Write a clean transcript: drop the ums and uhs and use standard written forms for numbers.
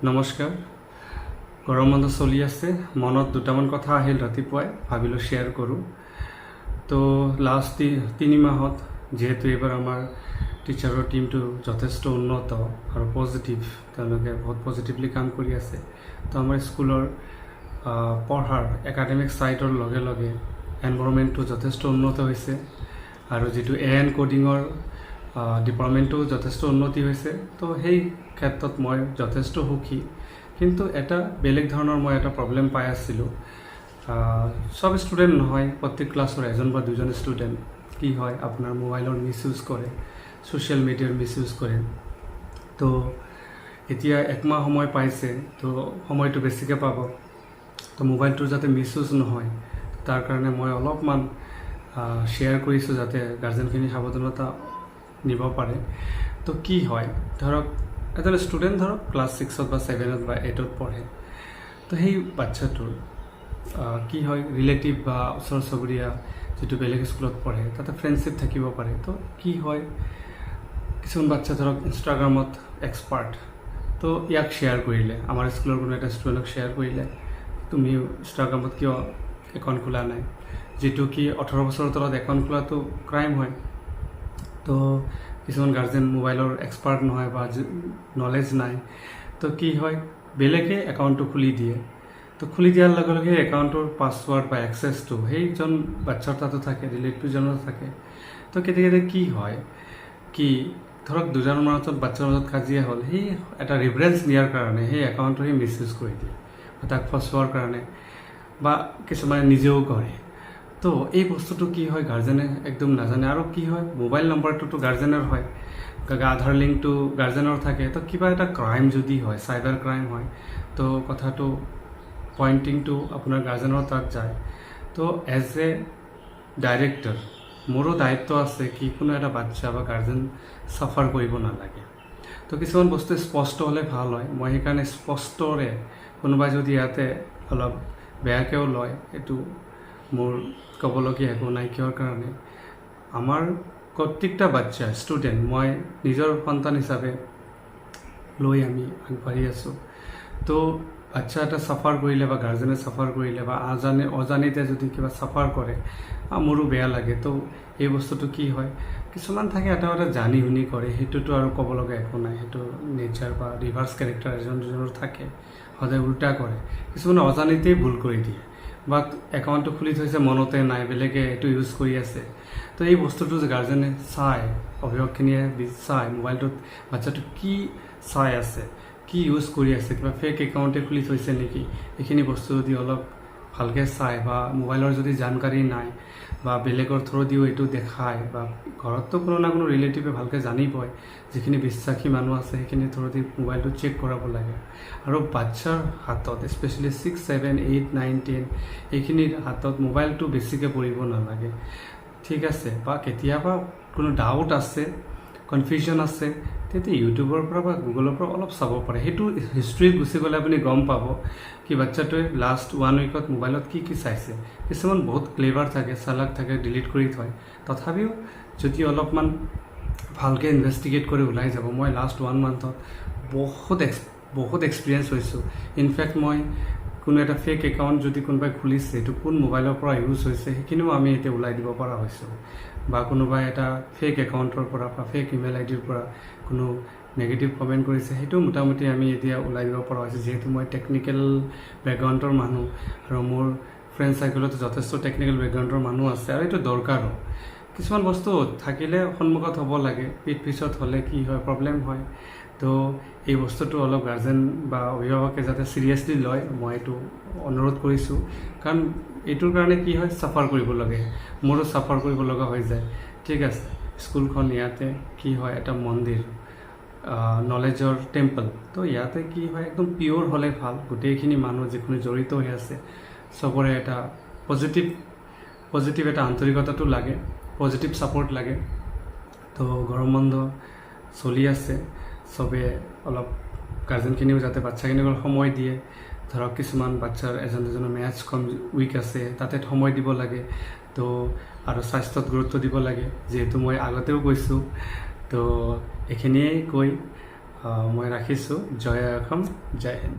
নমস্কাৰ। গৰম বন্ধ চলি আছে, মনত দুটামান কথা আহিল ৰাতিপুৱাই, ভাবিলোঁ শ্বেয়াৰ কৰোঁ। তো লাষ্ট 3 মাহত যিহেতু এইবাৰ আমাৰ টিচাৰৰ টীমটো যথেষ্ট উন্নত আৰু পজিটিভ, তেওঁলোকে বহুত পজিটিভলি কাম কৰি আছে। তো আমাৰ স্কুলৰ পঢ়াৰ একাডেমিক ছাইডৰ লগে লগে এনভাইৰনমেণ্টটো যথেষ্ট উন্নত হৈছে আৰু যিটো এন কোডিঙৰ ডিপাৰ্টমেণ্টটো যথেষ্ট উন্নতি হৈছে। তো সেই ক্ষেত্ৰত মই যথেষ্ট সুখী, কিন্তু এটা বেলেগ ধৰণৰ মই এটা প্ৰব্লেম পাই আছিলোঁ। সব ষ্টুডেণ্ট নহয়, প্ৰত্যেক ক্লাছৰ এজন বা দুজন ষ্টুডেণ্ট কি হয় আপোনাৰ মোবাইলৰ মিছ ইউজ কৰে, ছ'চিয়েল মিডিয়াৰ মিছ ইউজ কৰে। তো এতিয়া একমাহ সময় পাইছে, তো সময়টো বেছিকৈ পাব। তো মোবাইলটোৰ যাতে মিছ ইউজ নহয় তাৰ কাৰণে মই অলপমান শ্বেয়াৰ কৰিছোঁ, যাতে গাৰ্জেনখিনি সাৱধানতা নিব পাৰে। তো কি হয়, ধৰক এজন ষ্টুডেণ্ট ধৰক ক্লাছ 6 বা 7 বা 8 পঢ়ে। তো সেই বাচ্চাটোৰ কি হয়, ৰিলেটিভ বা ওচৰ চুবুৰীয়া যিটো বেলেগ স্কুলত পঢ়ে তাতে ফ্ৰেণ্ডশ্বিপ থাকিব পাৰে। তো কি হয়, কিছুমান বাচ্চা ধৰক ইনষ্টাগ্ৰামত এক্সপাৰ্ট, তো ইয়াক শ্বেয়াৰ কৰিলে, আমাৰ স্কুলৰ কোনো এটা ষ্টুডেণ্টক শ্বেয়াৰ কৰিলে, তুমি ইনষ্টাগ্ৰামত কিয় একাউণ্ট খোলা নাই, যিটো কি 18 বছৰৰ তলত একাউণ্ট খোলাটো ক্ৰাইম হয়। তো কিছুমান গাৰ্জেন মোবাইলৰ এক্সপাৰ্ট নহয় বা নলেজ নাই, তো কি হয় বেলেগে একাউণ্টটো খুলি দিয়ে। তো খুলি দিয়াৰ লগে লগে সেই একাউণ্টৰ পাছৱাৰ্ড বা এক্সেছটো সেইজন বাচ্চাৰ তাতো থাকে, ৰিলেটিভজনৰ থাকে। তো কেতিয়াবা কি হয়, কি ধৰক দুজনৰ মাজত বাচ্চাৰ মাজত কাজিয়া হ'ল, সেই এটা ৰিফাৰেঞ্চ নিয়াৰ কাৰণে সেই একাউণ্টটো সি মিছ ইউজ কৰি দিয়ে, তাক ফচোৱাৰ কাৰণে, বা কিছুমানে নিজেও কৰে। তো এই বস্তুটো কি হয়, গাৰ্জেনে একদম নাজানে। আৰু কি হয়, মোবাইল নম্বৰটোতো গাৰ্জেনৰ হয়, আধাৰ লিংকটো গাৰ্জেনৰ থাকে। তো কিবা এটা ক্ৰাইম যদি হয়, চাইবাৰ ক্ৰাইম হয়, তো কথাটো পইণ্টিংটো আপোনাৰ গাৰ্জেনৰ তাত যায়। তো এজ এ ডাইৰেক্টৰ মোৰো দায়িত্ব আছে কি কোনো এটা বাচ্চা বা গাৰ্জেন চাফাৰ কৰিব নালাগে। তো কিছুমান বস্তু স্পষ্ট হ'লে ভাল হয়। মই সেইকাৰণে স্পষ্টৰে, কোনোবাই যদি ইয়াতে অলপ বেয়াকৈও লয়, এইটো মোৰ ক'বলগীয়া একো নাই। কিহৰ কাৰণে আমাৰ প্ৰত্যেকটা বাচ্চা ষ্টুডেণ্ট মই নিজৰ সন্তান হিচাপে লৈ আমি আগবাঢ়ি আছোঁ। তো বাচ্চা এটা চাফাৰ কৰিলে বা গাৰ্জেনে চাফাৰ কৰিলে বা অজানিতে যদি কিবা চাফাৰ কৰে, মোৰো বেয়া লাগে। তো এই বস্তুটো কি হয়, কিছুমান থাকে এটা জানি শুনি কৰে, সেইটোতো আৰু ক'ব লগা একো নাই, সেইটো নেচাৰ বা ৰিভাৰ্ছ কেৰেক্টাৰ এজন দুজনৰ থাকে, সদায় উল্টা কৰে। কিছুমানে অজানিতেই ভুল কৰি দিয়ে, বা একাউণ্টটো খুলি থৈছে মনতে নাই, বেলেগে এইটো ইউজ কৰি আছে। তো এই বস্তুটো যে গাৰ্জেনে চায়, অভিভাৱকখিনিয়ে চায় মোবাইলটোত বাচ্চাটো কি চাই আছে, কি ইউজ কৰি আছে, কিবা ফেক একাউণ্টে খুলি থৈছে নেকি, এইখিনি বস্তু যদি অলপ ভালকৈ চায়, বা মোবাইলৰ যদি জানকাৰী নাই বা বেলেগৰ থ্ৰুদিও এইটো দেখায়, বা ঘৰততো কোনো না কোনো ৰিলেটিভে ভালকৈ জানিবই, যিখিনি বিশ্বাসী মানুহ আছে সেইখিনি থ্ৰুদি মোবাইলটো চেক কৰাব লাগে। আৰু বাচ্চাৰ হাতত স্পেচিয়েলি 6, 7, 8, 9, 10 এইখিনিৰ হাতত মোবাইলটো বেছিকৈ পৰিব নালাগে, ঠিক আছে। বা কেতিয়াবা কোনো ডাউট আছে, কনফিউজন আছে, তেতিয়া ইউটিউবৰ পৰা বা গুগলৰ পৰা অলপ চাব পাৰে। সেইটো হিষ্ট্ৰীত গুচি গ'লে আপুনি গম পাব কি বাচ্চাটোৱে লাষ্ট 1 উইকত মোবাইলত কি কি চাইছে। কিছুমান বহুত ক্লেভাৰ থাকে, চালাক থাকে, ডিলিট কৰি থয়। তথাপিও যদি অলপমান ভালকৈ ইনভেষ্টিগেট কৰি ওলাই যাব। মই লাষ্ট 1 মান্থত বহুত এক্সপিৰিয়েঞ্চ হৈছোঁ। ইনফেক্ট মই কোনো এটা ফেক একাউণ্ট যদি কোনোবাই খুলিছে, এইটো কোন মোবাইলৰ পৰা ইউজ হৈছে সেইখিনিও আমি এতিয়া ওলাই দিব পৰা হৈছোঁ। বা কোনোবাই এটা ফেক একাউণ্টৰ পৰা বা ফেক ইমেইল আইডিৰ পৰা কোনো নেগেটিভ কমেণ্ট কৰিছে, সেইটো মোটামুটি আমি এতিয়া ওলাই দিব পৰা হৈছোঁ। যিহেতু মই টেকনিকেল বেকগ্ৰাউণ্ডৰ মানুহ আৰু মোৰ ফ্ৰেণ্ড চাৰ্কেলতো যথেষ্ট টেকনিকেল বেকগ্ৰাউণ্ডৰ মানুহ আছে, আৰু এইটো দৰকাৰো। কিছুমান বস্তু থাকিলে সন্মুখত হ'ব লাগে, পিছত হ'লে কি হয়, প্ৰব্লেম হয়। তো এই বস্তুটো অলপ গাৰ্জেন বা অভিভাৱকে যাতে চিৰিয়াছলি লয়, মই এইটো অনুৰোধ কৰিছোঁ। কাৰণ এইটোৰ কাৰণে কি হয়, চাফাৰ কৰিব লাগে, মোৰো চাফাৰ কৰিব লগা হৈ যায়, ঠিক আছে। স্কুলখন ইয়াতে কি হয়, এটা মন্দিৰ, নলেজৰ টেম্পল। তো ইয়াতে কি হয়, একদম পিয়'ৰ হ'লে ভাল। গোটেইখিনি মানুহ যিখিনি জড়িত হৈ আছে চবৰে এটা পজিটিভ এটা আন্তৰিকতাটো লাগে, পজিটিভ ছাপৰ্ট লাগে। তো গৰম বন্ধ চলি আছে, চবে অলপ গাৰ্জেনখিনিও যাতে বাচ্চাখিনিক সময় দিয়ে। ধৰক কিছুমান বাচ্চাৰ এজন দুজনৰ মেথছ কম উইক আছে, তাতে সময় দিব লাগে। তো আৰু স্বাস্থ্যত গুৰুত্ব দিব লাগে, যিহেতু মই আগতেও কৈছোঁ। তো এইখিনিয়েই কৈ মই ৰাখিছোঁ। জয় অসম, জয় হিন্দ।